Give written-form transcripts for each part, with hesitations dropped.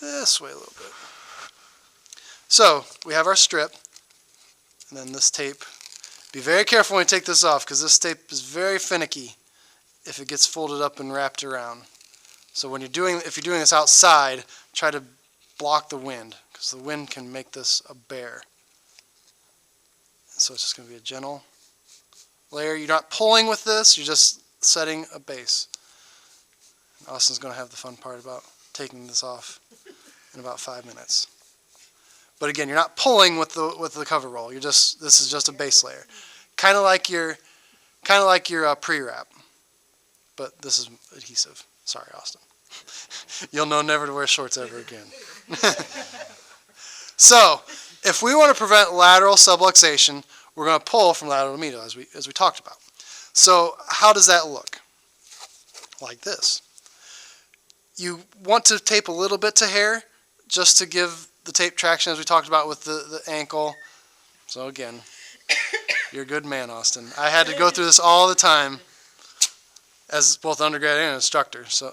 this way a little bit. So we have our strip, and then this tape. Be very careful when you take this off, because this tape is very finicky if it gets folded up and wrapped around. So when if you're doing this outside, try to block the wind, because the wind can make this a bear. So it's just going to be a gentle layer. You're not pulling with this, you're just setting a base. Austin's going to have the fun part about taking this off in about 5 minutes. But again, you're not pulling with the cover roll. This is just a base layer, kind of like your pre-wrap, but this is adhesive. Sorry, Austin. You'll know never to wear shorts ever again. So, if we want to prevent lateral subluxation, we're going to pull from lateral to medial, as we talked about. So, how does that look? Like this. You want to tape a little bit to hair, just to give the tape traction, as we talked about with the ankle. So again, you're a good man, Austin. I had to go through this all the time as both undergrad and instructor. So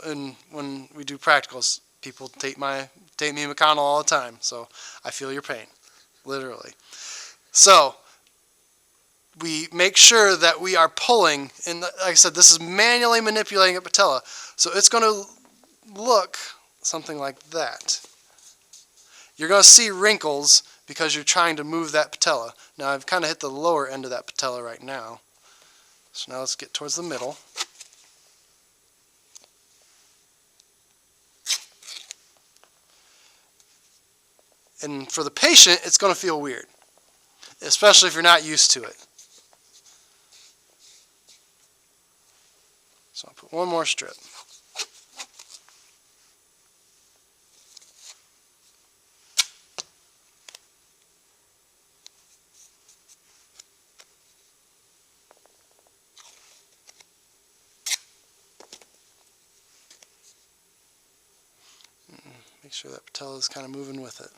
when we do practicals, people tape me McConnell all the time. So I feel your pain, literally. So we make sure that we are pulling, and like I said, this is manually manipulating a patella. So it's going to look something like that. You're going to see wrinkles because you're trying to move that patella. Now I've kind of hit the lower end of that patella right now. So now let's get towards the middle. And for the patient, it's going to feel weird, especially if you're not used to it. So I'll put one more strip. Make sure that patella is kind of moving with it.